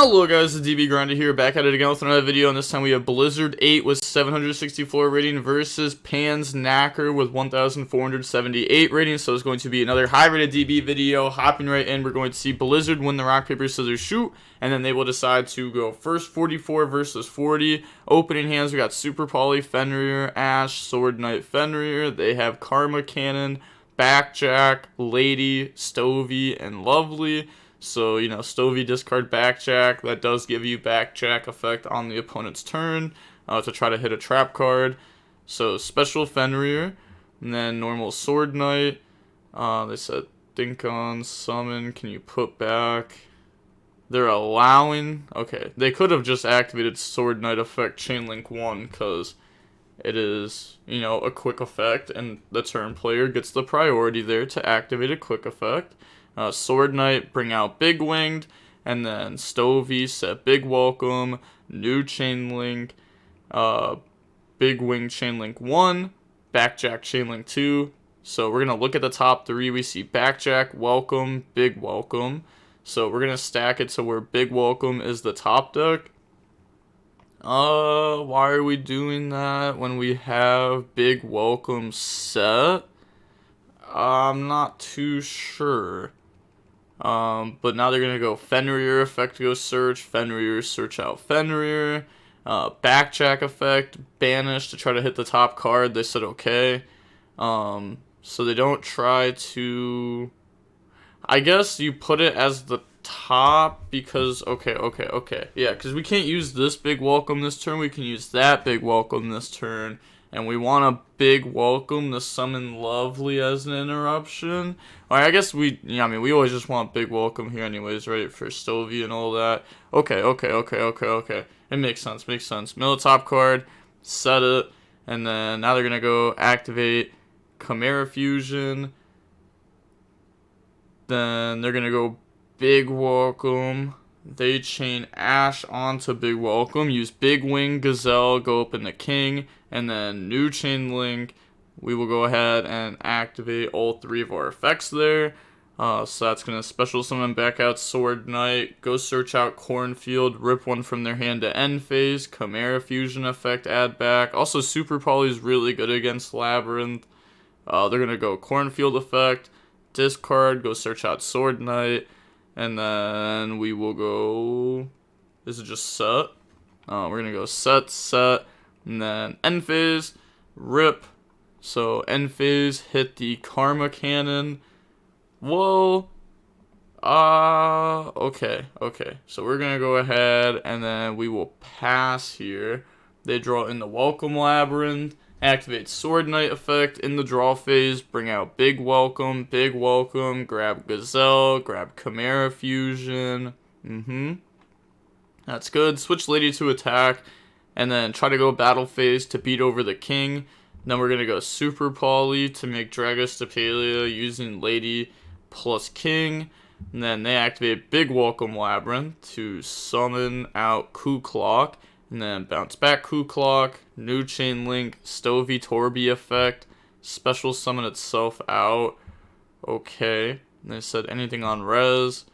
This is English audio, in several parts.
Hello guys, the DB Grinder here, back at it again with another video, and this time we have Blizzard 8 with 764 rating versus Pan's Knacker with 1,478 rating, so it's going to be another high rated DB video. Hopping right in, we're going to see Blizzard win the rock, paper, scissors, shoot, and then they will decide to go first 44 versus 40. Opening hands, we got Super Poly, Fenrir, Ash, Sword Knight, Fenrir. They have Karma Cannon, Backjack, Lady, Stovey, and Lovely. So, you know, Stovey discard Backjack. That does give you Backjack effect on the opponent's turn to try to hit a trap card. So, special Fenrir. And then normal Sword Knight. They said, think on, summon, can you put back? They're allowing... Okay, they could have just activated Sword Knight effect Chain Link 1 because it is, you know, a quick effect. And the turn player gets the priority there to activate a quick effect. Sword Knight, bring out Big Winged, and then Stovey, set Big Welcome, new Chain Link, Big Wing Chain Link 1, Backjack Chain Link 2. So we're going to look at the top three. We see Backjack, Welcome, Big Welcome. So we're going to stack it to where Big Welcome is the top deck. Why are we doing that when we have Big Welcome set? I'm not too sure. But now they're going to go Fenrir effect, go search, Fenrir, search out Fenrir, Backjack effect, banish to try to hit the top card. They said okay. So they don't try to, I guess you put it as the top because, okay. Yeah, because we can't use this Big Welcome this turn. We can use that Big Welcome this turn. And we want a Big Welcome to summon Lovely as an interruption. Or I guess we always just want Big Welcome here anyways, right? For Stovey and all that. Okay. It makes sense. Mill top card, set it, and then now they're going to go activate Chimera Fusion. Then they're going to go Big Welcome. They chain Ash onto Big Welcome, use Big Wing Gazelle, go up in the King, and then new Chain Link. We will go ahead and activate all three of our effects there. So that's going to special summon back out Sword Knight, go search out Cornfield, rip one from their hand to end phase, Chimera Fusion effect, add back. Also, Super Poly is really good against Labrynth. They're going to go Cornfield effect, discard, go search out Sword Knight. And then we will go, this is just set. We're going to go set, and then end phase, rip. So end phase, hit the Karma Cannon. Whoa. Okay. So we're going to go ahead, and then we will pass here. They draw in the Welcome Labrynth. Activate Sword Knight effect in the draw phase, bring out Big Welcome, grab Gazelle, grab Chimera Fusion. That's good. Switch Lady to attack, and then try to go battle phase to beat over the King. Then we're going to go Super Poly to make Dragostapelia using Lady plus King. And then they activate Big Welcome Labrynth to summon out Ku Klok. And then bounce back Ku Klok, new Chain Link, Stovey Torby effect, special summon itself out. Okay. And they said anything on res.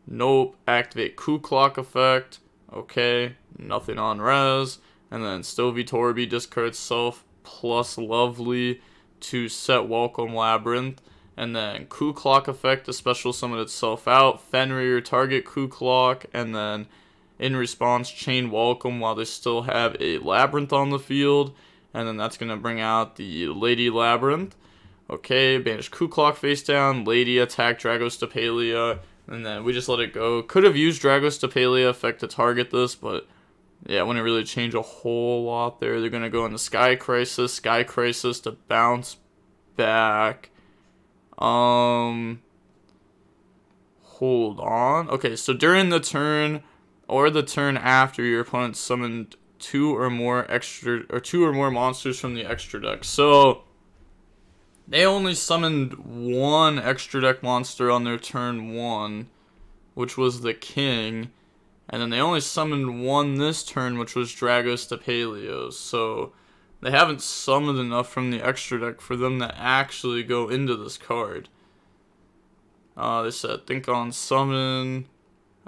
Nope. Activate Ku Klok effect. Okay. Nothing on res. And then Stovey Torby discard itself plus Lovely to set Welcome Labrynth. And then Ku Klok effect to special summon itself out. Fenrir target Ku Klok, and then in response, chain Welcome while they still have a Labrynth on the field. And then that's going to bring out the Lady Labrynth. Okay, banish Ku Klok face down. Lady attack Dragostapelia. And then we just let it go. Could have used Dragostapelia effect to target this, but yeah, it wouldn't really change a whole lot there. They're going to go into Sky Crisis to bounce back. Hold on. Okay, so during the turn or the turn after, your opponent summoned two or more monsters from the extra deck. So they only summoned one extra deck monster on their turn 1, which was the King, and then they only summoned one this turn, which was Dragostapelia. So they haven't summoned enough from the extra deck for them to actually go into this card. They said think on summon.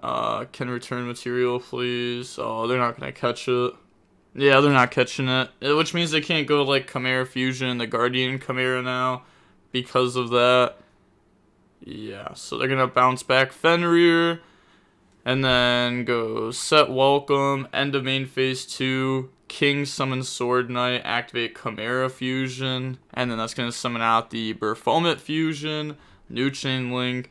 Can return material, please. Oh, they're not gonna catch it. Yeah, they're not catching it. Which means they can't go like Chimera Fusion, the Guardian Chimera now, because of that. Yeah, so they're gonna bounce back Fenrir, and then go set Welcome, end of main phase 2, King summon Sword Knight, activate Chimera Fusion, and then that's gonna summon out the Berfomet Fusion, new Chain Link,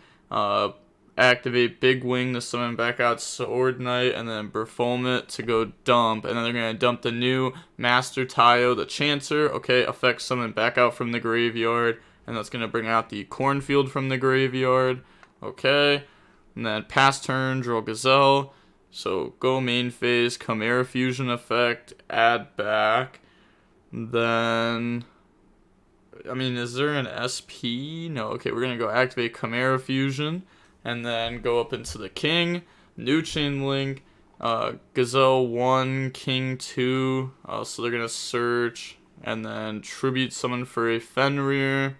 activate Big Wing to summon back out Sword Knight, and then Berfomet to go dump, and then they're gonna dump the new Master Tayo, the Chancer. Okay, effect summon back out from the graveyard, and that's gonna bring out the Cornfield from the graveyard. Okay, and then pass turn, draw Gazelle. So go main phase, Chimera Fusion effect, add back. Then, I mean, is there an SP? No. Okay, we're gonna go activate Chimera Fusion, and then go up into the King, new Chain Link, Gazelle 1, King 2, so they're going to search, and then Tribute Summon for a Fenrir,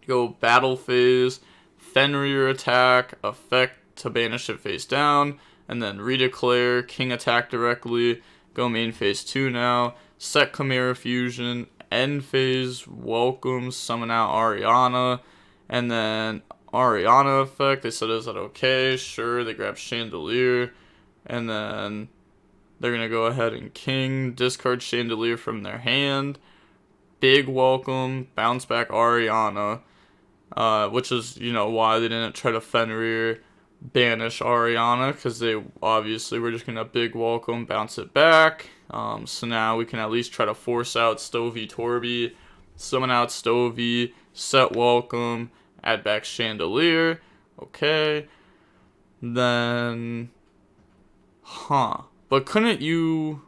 go Battle Phase, Fenrir attack, effect to banish it face down, and then redeclare, King attack directly, go main phase 2 now, set Chimera Fusion, end phase, welcome, summon out Ariana, and then Ariana effect, they said, is that okay? Sure, they grab Chandelier, and then they're going to go ahead and King, discard Chandelier from their hand, big welcome, bounce back Ariana, which is, you know, why they didn't try to Fenrir banish Ariana, because they obviously were just going to big welcome, bounce it back, so now we can at least try to force out Stovey Torby, summon out Stovey, set welcome, add back Chandelier. Okay. Then, but couldn't you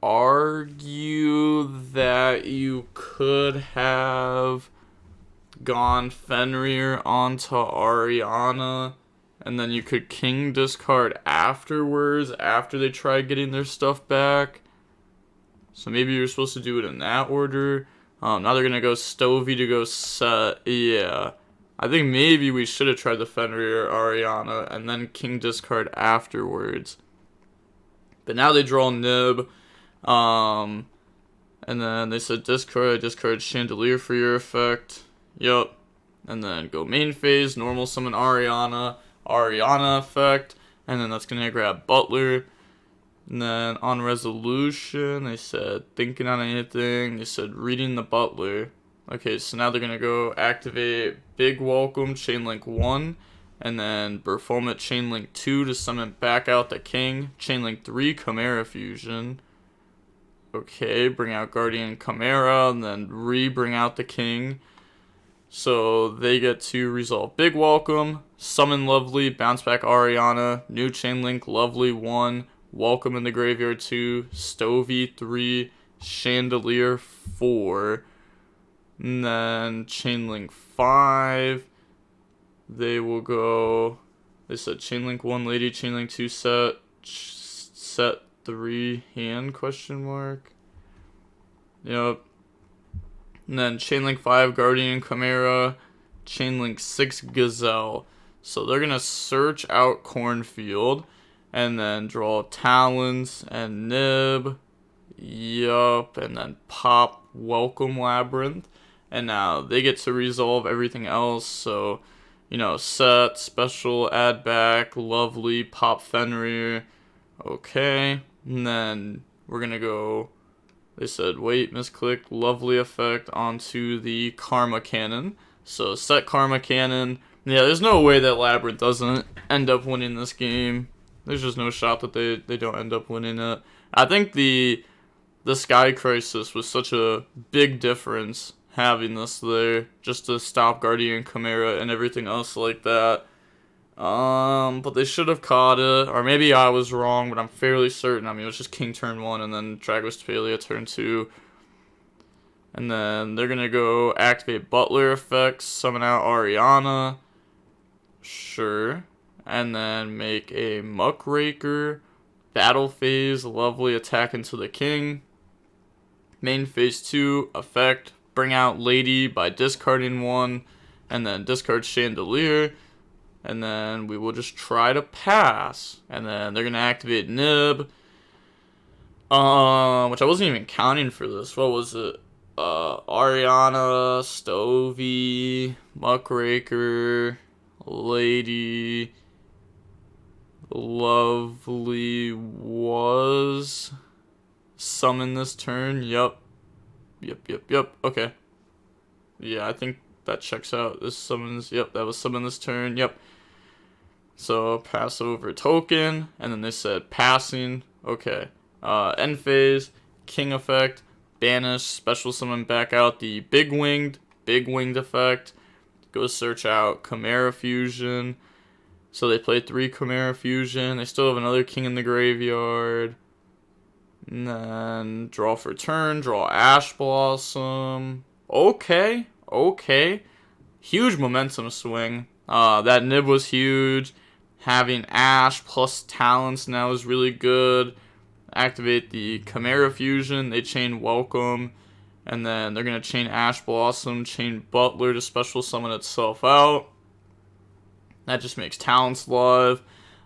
argue that you could have gone Fenrir onto Ariana, and then you could King discard afterwards, after they try getting their stuff back? So maybe you're supposed to do it in that order. Now they're going to go Stovey to go set. Yeah. I think maybe we should have tried the Fenrir Ariana and then King discard afterwards. But now they draw Nib. And then they said discard Chandelier for your effect. Yup. And then go main phase, normal summon Ariana effect. And then that's going to grab Butler. And then on resolution, they said thinking on anything. They said reading the Butler. Okay, so now they're going to go activate Big Welcome, Chainlink 1. And then Berfomet Chainlink 2 to summon back out the King. Chainlink 3, Chimera Fusion. Okay, bring out Guardian Chimera. And then bring out the King. So they get to resolve Big Welcome, summon Lovely, bounce back Ariana, new Chainlink Lovely 1. Welcome in the Graveyard 2, Stovey 3, Chandelier 4, and then Chainlink 5, they will go, they said Chainlink 1 Lady, Chainlink 2 set 3 hand, question mark, yep, and then Chainlink 5 Guardian Chimera, Chainlink 6 Gazelle, so they're going to search out Cornfield, and then draw Talons and Nib. Yup. And then pop Welcome Labrynth. And now they get to resolve everything else. So, you know, set, special, add back, Lovely, pop Fenrir. Okay. And then we're going to go, they said, wait, misclick, Lovely effect onto the Karma Cannon. So set Karma Cannon. Yeah, there's no way that Labrynth doesn't end up winning this game. There's just no shot that they don't end up winning it. I think the Sky Crisis was such a big difference having this there, just to stop Guardian Chimera and everything else like that. But they should have caught it, or maybe I was wrong, but I'm fairly certain. I mean, it was just King turn 1 and then Dragostphalia turn 2. And then they're gonna go activate Butler effects, summon out Ariana. Sure. And then make a Muckraker, Battle Phase, Lovely attack into the King. Main Phase 2, effect, bring out Lady by discarding 1, and then discard Chandelier. and then we will just try to pass, and then they're gonna activate Nib, which I wasn't even counting for this. What was it? Ariana, Stovey, Muckraker, Lady, Lovely was summon this turn. Yep. Okay. Yeah, I think that checks out. This summons. Yep, that was summon this turn. Yep. So pass over token, and then they said passing. Okay. End phase, king effect, banish, special summon back out the big winged effect. Go search out Chimera fusion. So they play 3 Chimera fusion. They still have another king in the graveyard. And then draw for turn, draw Ash Blossom. Okay. Huge momentum swing. That Nib was huge. Having Ash plus Talents now is really good. Activate the Chimera fusion. They chain Welcome. And then they're going to chain Ash Blossom, chain Butler to special summon itself out. That just makes Talents live.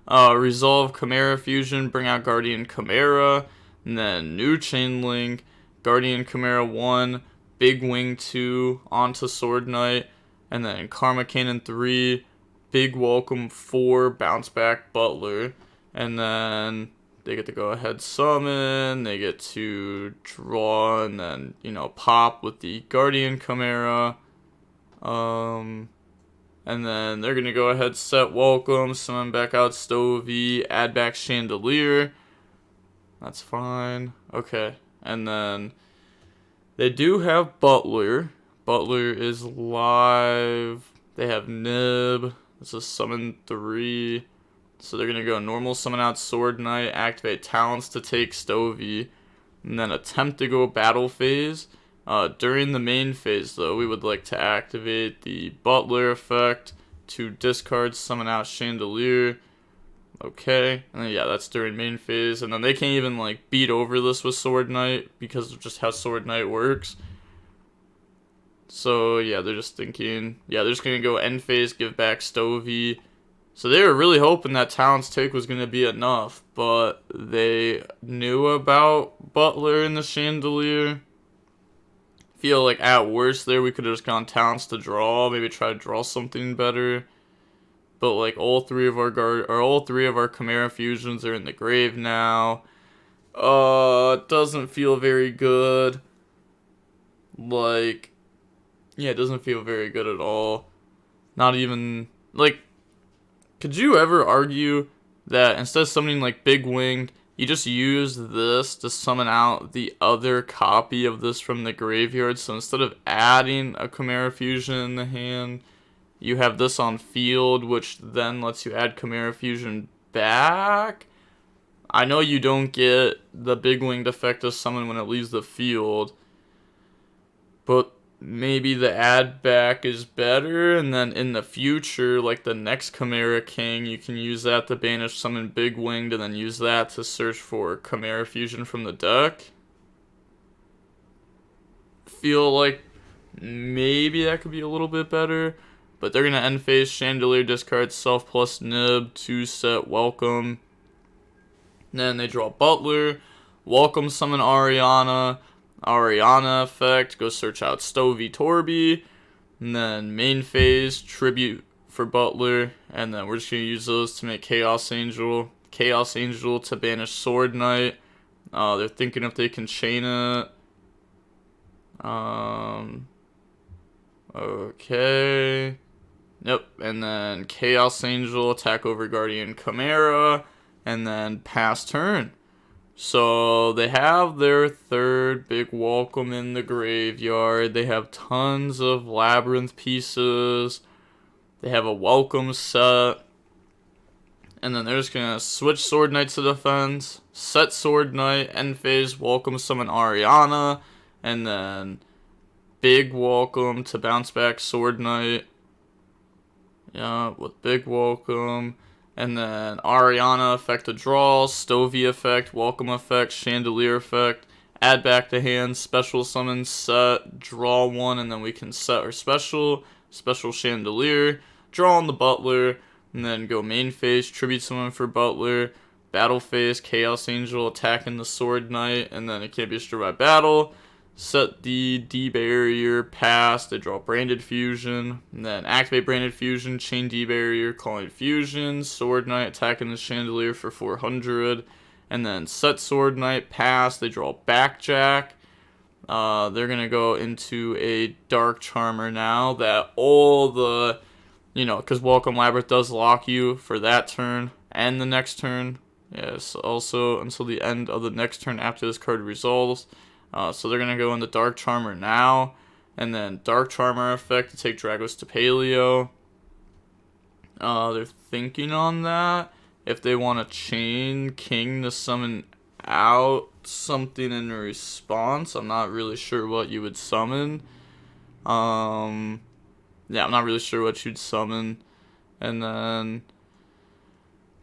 Resolve Chimera fusion, bring out Guardian Chimera. And then new chain link, Guardian Chimera 1, Big Wing 2, onto Sword Knight. And then Karma Cannon 3, Big Welcome 4, bounce back Butler. And then they get to go ahead summon, they get to draw, and then, pop with the Guardian Chimera. And then they're going to go ahead, set Welcome, summon back out Stovey, add back Chandelier. That's fine. Okay. And then they do have Butler. Butler is live. They have Nib. This is summon 3. So they're going to go normal summon out Sword Knight, activate Talents to take Stovey, and then attempt to go battle phase. During the main phase, though, we would like to activate the Butler effect to discard summon out Chandelier. Okay, and then, yeah, that's during main phase, and then they can't even, beat over this with Sword Knight because of just how Sword Knight works. So, yeah, they're just thinking, they're just going to go end phase, give back Stovey. So they were really hoping that Talents take was going to be enough, but they knew about Butler and the Chandelier. Feel like at worst there we could have just gone Talents to draw, maybe try to draw something better. But all three of our Chimera fusions are in the grave now. It doesn't feel very good. It doesn't feel very good at all. Not even could you ever argue that instead of summoning Big Winged, you just use this to summon out the other copy of this from the graveyard? So instead of adding a Chimera fusion in the hand, you have this on field, which then lets you add Chimera fusion back. I know you don't get the Big Winged effect of summon when it leaves the field, but maybe the add back is better, and then in the future, the next Chimera King, you can use that to banish summon Big Winged, and then use that to search for Chimera fusion from the deck. Feel like maybe that could be a little bit better, but they're going to end phase, Chandelier, discard Self plus Nib, 2 set Welcome. Then they draw Butler, Welcome summon Ariana effect, go search out Stovey Torby, and then main phase, Tribute for Butler, and then we're just going to use those to make Chaos Angel to banish Sword Knight. They're thinking if they can chain it. Okay. Yep, and then Chaos Angel, attack over Guardian Chimera, and then pass turn. So they have their third big Welcome in the graveyard. They have tons of Labrynth pieces. They have a Welcome set. And then they're just going to switch Sword Knight to defense, set Sword Knight, end phase, Welcome summon Ariana, and then big Welcome to bounce back Sword Knight. Yeah, with big Welcome. And then Ariana effect to draw, Stovey effect, Welcome effect, Chandelier effect, add back to hand, special summon, set, draw 1, and then we can set our special Chandelier, draw on the Butler, and then go main phase, tribute summon for Butler, battle phase, Chaos Angel attacking the Sword Knight, and then it can't be destroyed by battle. Set the D barrier, pass, they draw Branded Fusion, and then activate Branded Fusion, chain D barrier, calling Fusion, Sword Knight attacking the Chandelier for 400, and then set Sword Knight, pass, they draw Backjack. They're gonna go into a Dark Charmer now that all the, because Welcome Labrynth does lock you for that turn and the next turn. Yes, also until the end of the next turn after this card resolves. So they're going to go into Dark Charmer now, and then Dark Charmer effect to take Dragos to Paleo. They're thinking on that. If they want to chain King to summon out something in response, I'm not really sure what you would summon. Yeah, I'm not really sure what you'd summon. And then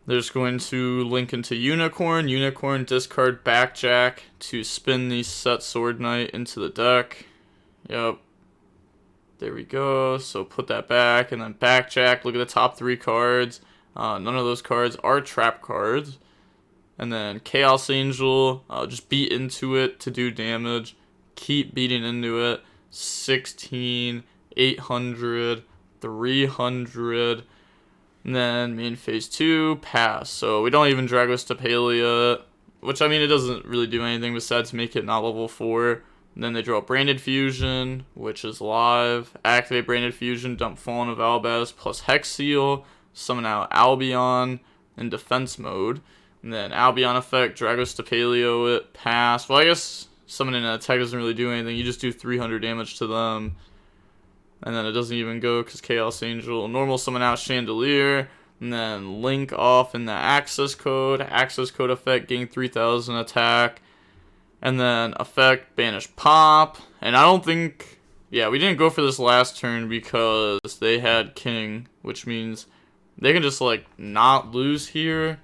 they're just going to link into Unicorn. Unicorn, discard Backjack to spin the set Sword Knight into the deck. Yep. There we go. So put that back. And then Backjack, look at the top 3 cards. None of those cards are trap cards. And then Chaos Angel, just beat into it to do damage. Keep beating into it. 16, 800, 300. And then main phase 2, pass. So we don't even Dragos to Paleo, which I mean it doesn't really do anything besides make it not level 4. And then they draw Branded Fusion, which is live. Activate Branded Fusion, dump Fallen of Albaz plus Hex Seal, summon out Albion in defense mode. And then Albion effect, Dragos to Paleo it, pass. Well, I guess summoning an attack doesn't really do anything. You just do 300 damage to them. And then it doesn't even go because Chaos Angel. Normal summon out Chandelier. And then link off in the access code. Access code effect, gain 3000 attack. And then effect, banish pop. And I don't think... Yeah, we didn't go for this last turn because they had King. Which means they can just, not lose here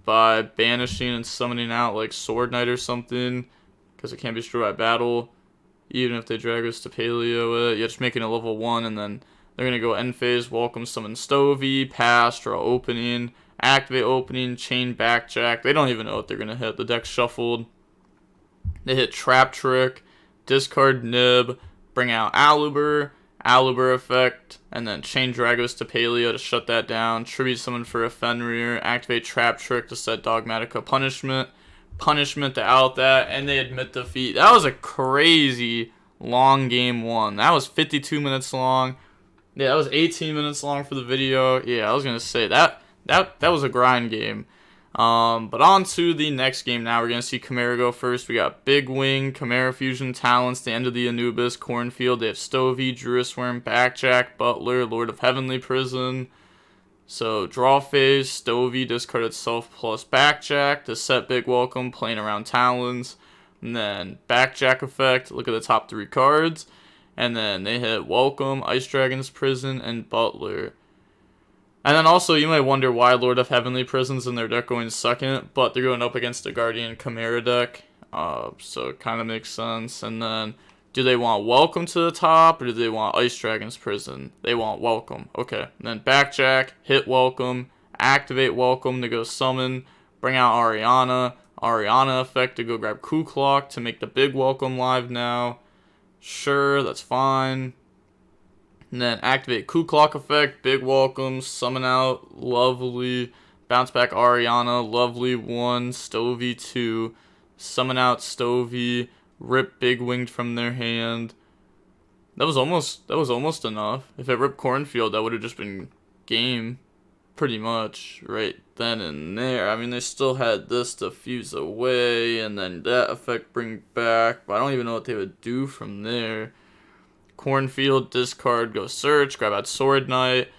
by banishing and summoning out, Sword Knight or something. Because it can't be destroyed by battle. Even if they drag us to Paleo it. Yeah, just making it level 1. And then they're going to go end phase, welcome, summon Stovey, pass, draw opening, activate opening, chain Backjack. They don't even know what they're going to hit. The deck's shuffled. They hit Trap Trick, discard Nib, bring out Aluber effect, and then chain Dragos to Paleo to shut that down. Tribute summon for a Fenrir, activate Trap Trick to set Dogmatica punishment to out that, and they admit defeat. That was a crazy long game 1. That was 52 minutes long. Yeah, that was 18 minutes long for the video. Yeah, I was gonna say that was a grind game. But on to the next game now. We're gonna see Chimera go first. We got Big Wing, Chimera Fusion, Talents, the end of the Anubis, Cornfield. They have Stovey, Druisworm, Backjack, Butler, Lord of Heavenly Prison. So, draw phase, Stovey, discard itself plus Backjack to set Big Welcome, playing around Talons. And then Backjack effect, look at the top 3 cards. And then they hit Welcome, Ice Dragon's Prison, and Butler. And then also, you might wonder why Lord of Heavenly Prison's in their deck going second, but they're going up against the Guardian Chimera deck. So, it kind of makes sense. And then, do they want Welcome to the top, or do they want Ice Dragon's Prison? They want Welcome. Okay. And then Backjack, hit Welcome, activate Welcome to go summon, bring out Ariana. Ariana effect to go grab Kuklok to make the Big Welcome live now. Sure, that's fine. And then activate Kuklok effect, Big Welcome, summon out, lovely. Bounce back Ariana, lovely 1, Stovey 2, summon out Stovey. Rip Big Winged from their hand. That was almost enough. If it ripped Cornfield, that would have just been game. Pretty much right then and there. I mean, they still had this to fuse away, and then that effect bring back. But I don't even know what they would do from there. Cornfield, discard, go search, grab out Sword Knight.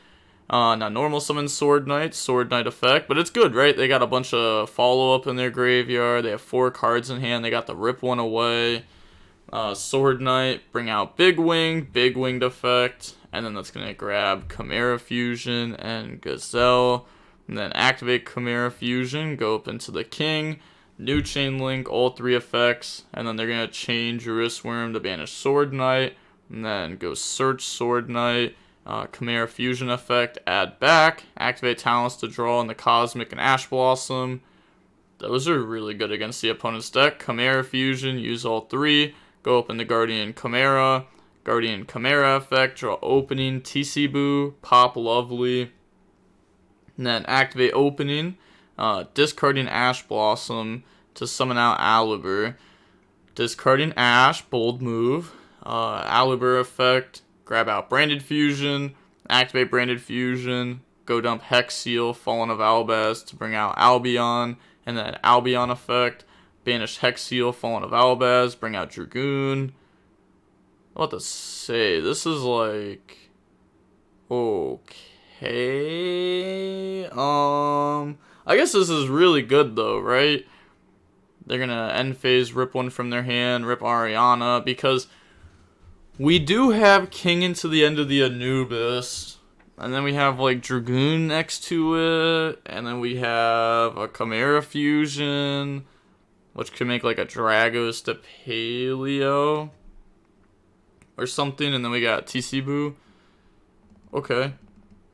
Now normal summon Sword Knight effect, but it's good, right? They got a bunch of follow-up in their graveyard. They have 4 cards in hand. They got the rip one away. Sword Knight, bring out Big Winged effect, and then that's going to grab Chimera Fusion and Gazelle. And then activate Chimera Fusion, go up into the King, new chain link, all 3 effects, and then they're going to chain Druisworm to banish Sword Knight, and then go search Sword Knight. Chimera Fusion effect, add back. Activate talents to draw in the Cosmic and Ash Blossom. Those are really good against the opponent's deck. Chimera Fusion, use all 3. Go open the Guardian Chimera. Guardian Chimera effect, draw opening, TC Boo, pop Lovely. And then activate opening, discarding Ash Blossom to summon out Alibur. Discarding Ash, bold move. Alibur effect, grab out Branded Fusion, activate Branded Fusion, go dump Hex Seal, Fallen of Albaz to bring out Albion, and then Albion effect, banish Hex Seal, Fallen of Albaz, bring out Dragoon. What to say? This is like okay. I guess this is really good though, right? They're gonna end phase, rip one from their hand, rip Ariana, because we do have King into the end of the Anubis, and then we have like Dragoon next to it, and then we have a Chimera Fusion, which could make like a Dragos to Paleo or something, and then we got TC Boo. Okay.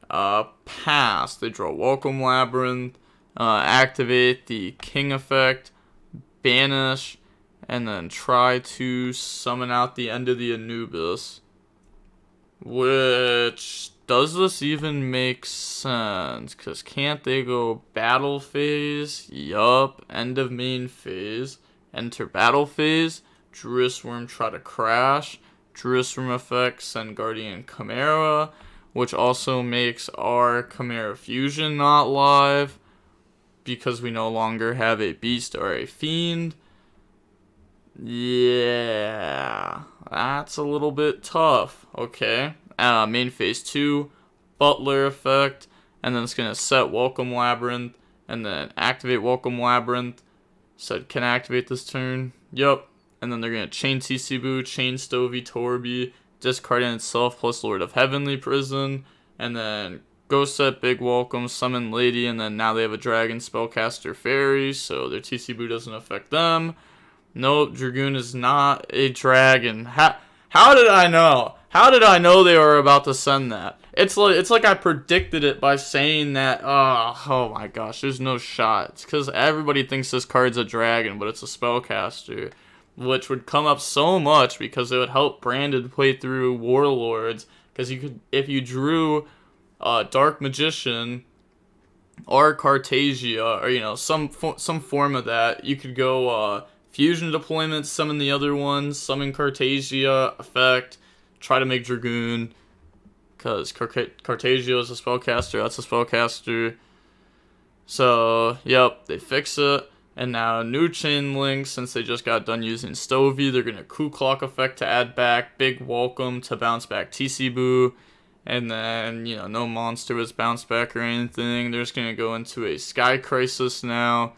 Pass. They draw Welcome Labrynth, activate the King effect, banish, and then try to summon out the end of the Anubis. Which, does this even make sense? Because can't they go battle phase? Yup. End of main phase. Enter battle phase. Druid Worm try to crash. Druid Worm effect, send Guardian Chimera. Which also makes our Chimera Fusion not live, because we no longer have a Beast or a Fiend. Yeah, that's a little bit tough. Okay, main phase 2, Butler effect, and then it's going to set Welcome Labrynth, and then activate Welcome Labrynth. Said, can I activate this turn? Yup. And then they're going to chain TC Boo, chain Stovey Torby, discarding itself plus Lord of Heavenly Prison, and then go set Big Welcome, summon Lady, and then now they have a Dragon Spellcaster Fairy, so their TC Boo doesn't affect them. Nope, Dragoon is not a dragon. How did I know? How did I know they were about to send that? It's like I predicted it by saying that. Oh my gosh, there's no shot. It's because everybody thinks this card's a dragon, but it's a spellcaster, which would come up so much because it would help Brandon play through Warlords. Because you could, if you drew Dark Magician or Cartagia, or some form of that, you could go Fusion Deployment, summon the other ones, summon Cartagia effect, try to make Dragoon, because Cartagia is a spellcaster, that's a spellcaster. So, yep, they fix it. And now new chain link, since they just got done using Stovey, they're going to Ku Clock effect to add back, Big Welcome to bounce back TC Boo, and then, no monster was bounced back or anything. They're just going to go into a Sky Crisis now,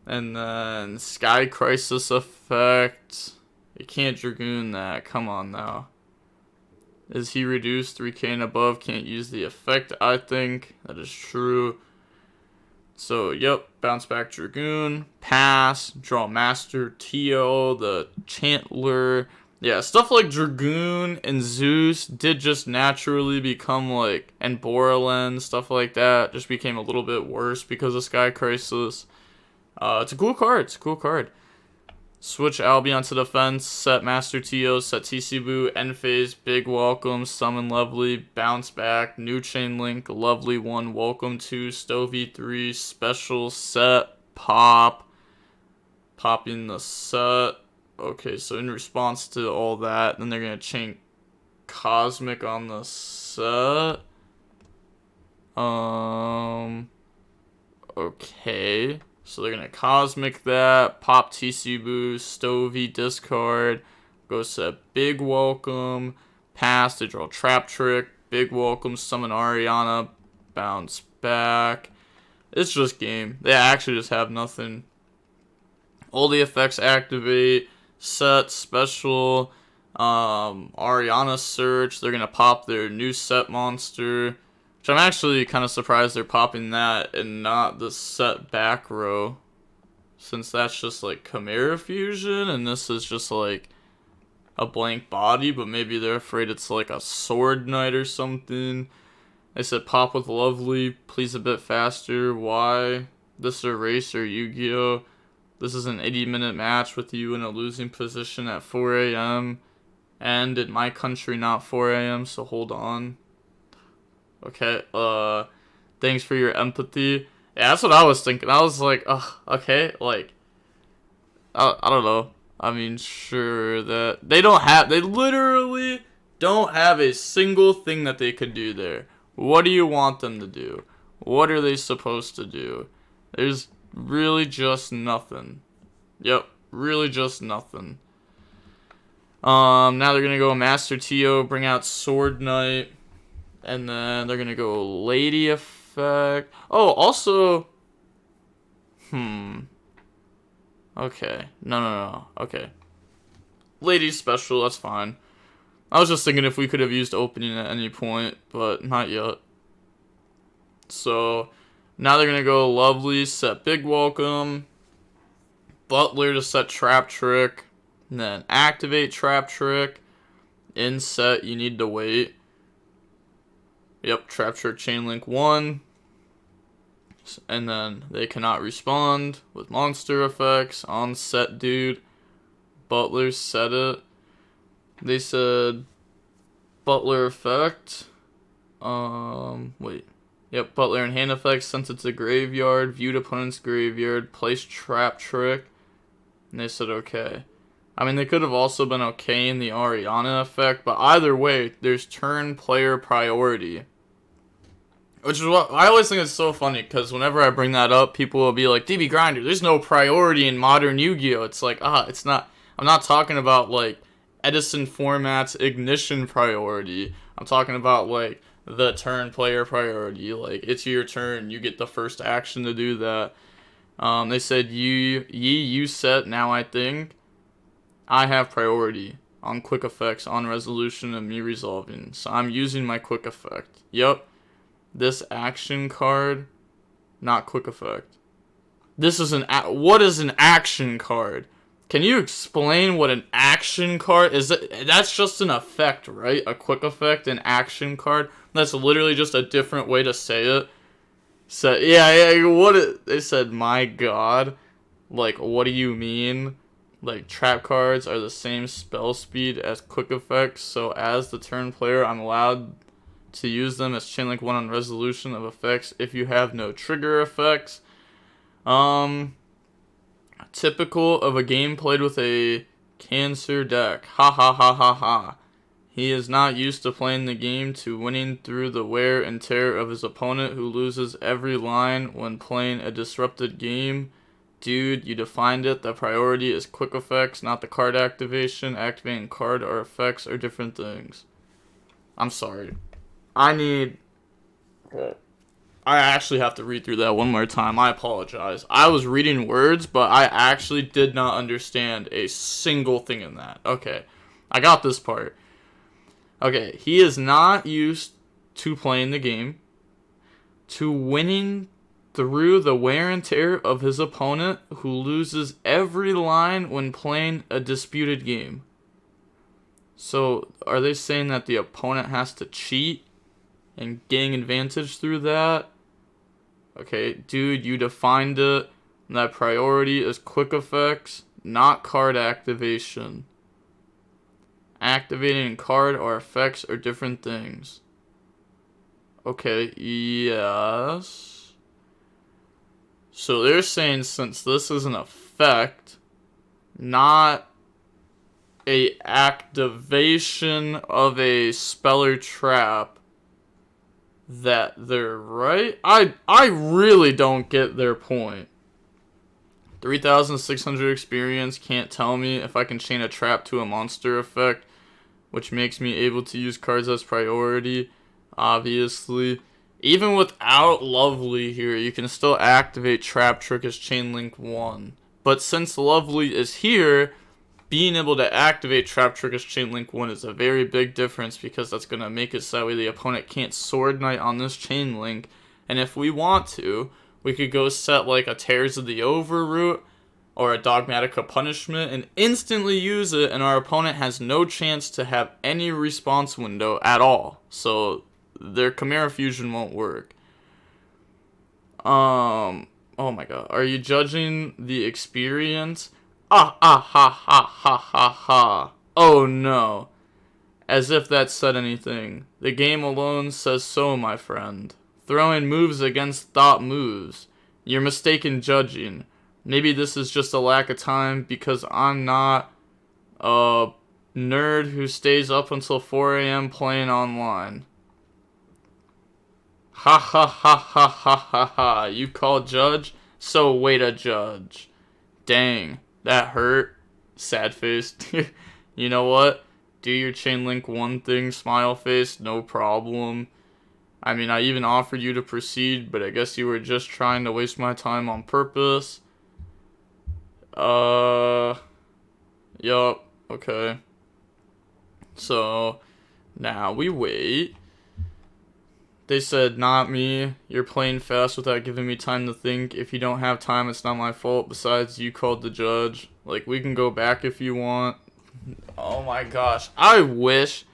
and then Sky Crisis effect. You can't Dragoon that, come on now. Is he reduced 3k and above? Can't use the effect, I think. That is true. So, yep, bounce back Dragoon, pass, draw Master, Tio, the Chantler. Yeah, stuff like Dragoon and Zeus did just naturally become like, and Boralen, stuff like that, just became a little bit worse because of Sky Crisis. It's a cool card, it's a cool card. Switch Albion to defense, set Master Tio, set TC Boo, end phase, Big Welcome, summon Lovely, bounce back, new chain link, Lovely 1, Welcome 2, Stovey 3, special set, popping the set. Okay, so in response to all that, then they're going to chain Cosmic on the set. Okay. So they're going to Cosmic that, pop TC Boo, Stovey, discard, go set Big Welcome, pass to draw Trap Trick, Big Welcome, summon Ariana, bounce back. It's just game. They actually just have nothing. All the effects activate, set, special, Ariana search. They're going to pop their new set monster, which I'm actually kind of surprised they're popping that and not the set back row, since that's just like Chimera Fusion, and this is just like, a blank body, but maybe they're afraid it's like a sword knight or something. They said pop with lovely, please a bit faster. Why? This is a race or YuGiOh. This is an 80-minute match with you in a losing position at 4 a.m. And in my country, not 4 a.m., so hold on. Okay, thanks for your empathy. Yeah, that's what I was thinking. I was like, okay, like, I don't know. I mean, sure, that they literally don't have a single thing that they could do there. What do you want them to do? What are they supposed to do? There's really just nothing. Yep, really just nothing. Now they're gonna go Master Tio, bring out Sword Knight, and then they're gonna go Lady Effect. Oh, also, okay, no, okay, Lady Special, that's fine. I was just thinking if we could have used opening at any point, but not yet. So now they're gonna go Lovely, set Big Welcome, Butler to set Trap Trick, and then activate Trap Trick. In set, you need to wait. Yep, Trap Trick Chain Link 1. And then they cannot respond with monster effects. On set, dude. Butler set it. They said Butler effect. Wait. Yep, Butler and hand effects. Sent it to graveyard. Viewed opponent's graveyard. Placed Trap Trick. And they said okay. I mean, they could have also been okay in the Ariana effect, but either way, there's turn player priority. Which is what I always think is so funny, because whenever I bring that up, people will be like, DB Grinder, there's no priority in modern Yu-Gi-Oh! It's like, it's not, I'm not talking about, like, Edison Format's Ignition priority. I'm talking about, like, the turn player priority. Like, it's your turn, you get the first action to do that. They said, you set, now I think. I have priority on quick effects, on resolution, and me resolving. So I'm using my quick effect. Yep. This action card, not quick effect. This is what is an action card? Can you explain what an action card is? That's just an effect, right? A quick effect, an action card. That's literally just a different way to say it. So yeah. They said, my God. Like, what do you mean? Like, trap cards are the same spell speed as quick effects, so as the turn player, I'm allowed to use them as chain link 1 on resolution of effects if you have no trigger effects. Typical of a game played with a Cancer deck. Ha ha ha ha ha. He is not used to playing the game to winning through the wear and tear of his opponent who loses every line when playing a disrupted game. Dude, you defined it. The priority is quick effects, not the card activation. Activating card or effects are different things. I'm sorry. I actually have to read through that one more time. I apologize. I was reading words, but I actually did not understand a single thing in that. Okay, I got this part. Okay, he is not used to playing the game, to winning through the wear and tear of his opponent who loses every line when playing a disputed game. So, are they saying that the opponent has to cheat and gain advantage through that? Okay, dude, you defined it. That priority is quick effects, not card activation. Activating card or effects are different things. Okay, yes. So they're saying since this is an effect, not a activation of a spell or trap, that they're right. I really don't get their point. 3,600 experience can't tell me if I can chain a trap to a monster effect, which makes me able to use cards as priority, obviously. Even without Lovely here, you can still activate Trap Trick as Chain Link 1. But since Lovely is here, being able to activate Trap Trick as Chain Link 1 is a very big difference, because that's going to make it so that way the opponent can't Sword Knight on this Chain Link. And if we want to, we could go set like a Tears of the Overroot or a Dogmatica punishment and instantly use it, and our opponent has no chance to have any response window at all. So their Chimera Fusion won't work. Oh my god. Are you judging the experience? Ha ha ha. Oh no. As if that said anything. The game alone says so, my friend. Throwing moves against thought moves. You're mistaken judging. Maybe this is just a lack of time because I'm not a nerd who stays up until 4 a.m. playing online. Ha ha ha ha ha ha ha. You call judge? So wait a judge. Dang, that hurt. Sad face. You know what? Do your chain link one thing, smile face, no problem. I mean, I even offered you to proceed, but I guess you were just trying to waste my time on purpose. Yup, okay. So, now we wait. They said, not me. You're playing fast without giving me time to think. If you don't have time, it's not my fault. Besides, you called the judge. Like, we can go back if you want. Oh my gosh. I wish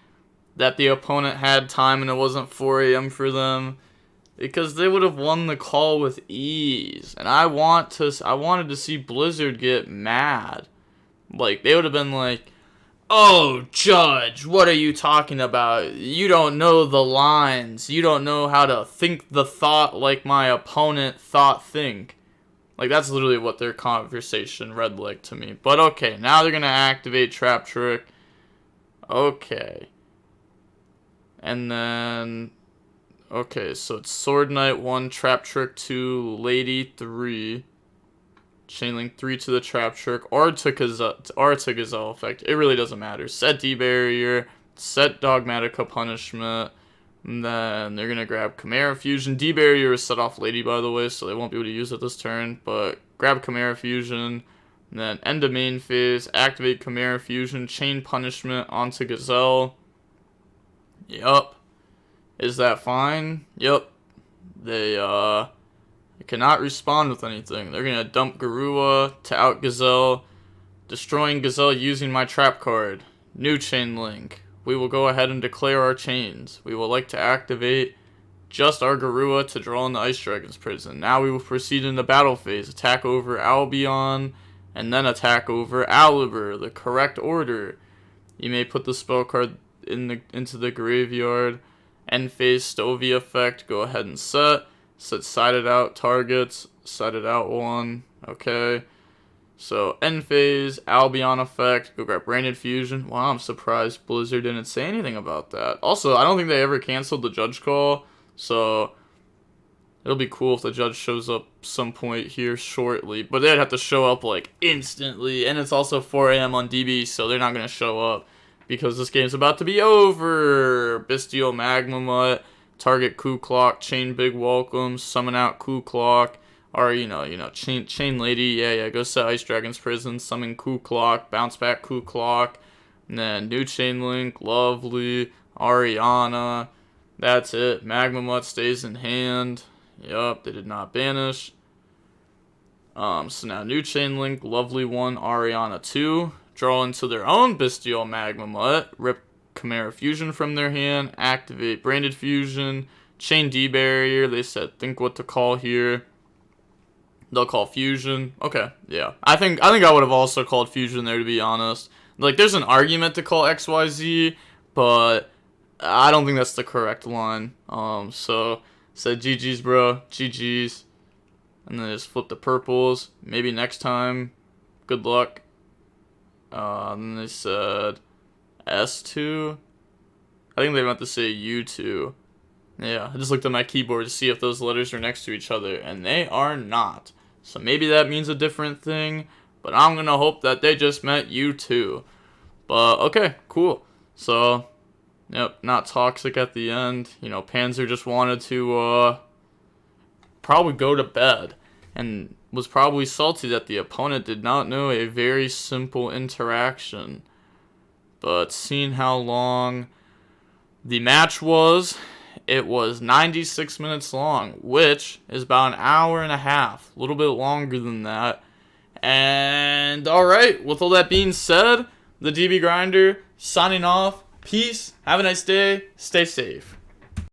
that the opponent had time and it wasn't 4 a.m. for them, because they would have won the call with ease. And I wanted to see Blizzard get mad. Like, they would have been like, oh, judge, what are you talking about? You don't know the lines. You don't know how to think the thought like my opponent think. Like, that's literally what their conversation read like to me. But okay, now they're going to activate Trap Trick. Okay. And then, okay, so it's Sword Knight 1, Trap Trick 2, Lady 3, Chainlink 3 to the Trap Trick, or to Gazelle effect. It really doesn't matter. Set D-Barrier, set Dogmatica Punishment, and then they're going to grab Chimera Fusion. D-Barrier is set off Lady, by the way, so they won't be able to use it this turn, but grab Chimera Fusion, and then end of main phase, activate Chimera Fusion, Chain Punishment onto Gazelle. Yup. Is that fine? Yup. They cannot respond with anything. They're gonna dump YuGiOh to out Gazelle, destroying Gazelle using my trap card. New chain link. We will go ahead and declare our chains. We will like to activate just our YuGiOh to draw in the Ice Dragon's Prison. Now we will proceed in the battle phase. Attack over Albion, and then attack over Alibur, the correct order. You may put the spell card into the graveyard. End phase Stovey effect, go ahead and set sided out targets, set it out one, okay. So end phase, Albion effect, go grab Branded Fusion. Wow, I'm surprised Blizzard didn't say anything about that. Also, I don't think they ever canceled the judge call, so it'll be cool if the judge shows up some point here shortly, but they'd have to show up like instantly, and it's also 4 a.m. on DB, so they're not going to show up because this game's about to be over. Bestial Magma Mutt, target Ku Clock, chain Big Welcome, summon out Ku Clock, or chain Lady, yeah, go set Ice Dragon's Prison, summon Ku Clock, bounce back Ku Clock, and then new chain link, lovely, Ariana, that's it. Magma Mutt stays in hand. Yup, they did not banish. So now new chain link, lovely 1, Ariana 2. Draw into their own Bestial Magma Mutt, rip Chimera Fusion from their hand, activate Branded Fusion, chain D-Barrier. They said think what to call here. They'll call Fusion. Okay, yeah. I think I would have also called Fusion there, to be honest. Like, there's an argument to call XYZ, but I don't think that's the correct line. So said GG's, bro. GG's. And then just flip the purples. Maybe next time. Good luck. Then they said S2. I think they meant to say U2. Yeah, I just looked at my keyboard to see if those letters are next to each other, and they are not. So maybe that means a different thing, but I'm gonna hope that they just meant U2. But okay, cool. So, yep, not toxic at the end. You know, Panzer just wanted to probably go to bed, and was probably salty that the opponent did not know a very simple interaction. But seeing how long the match was, it was 96 minutes long, which is about an hour and a half, a little bit longer than that. And alright, with all that being said, the DB Grinder signing off. Peace. Have a nice day. Stay safe.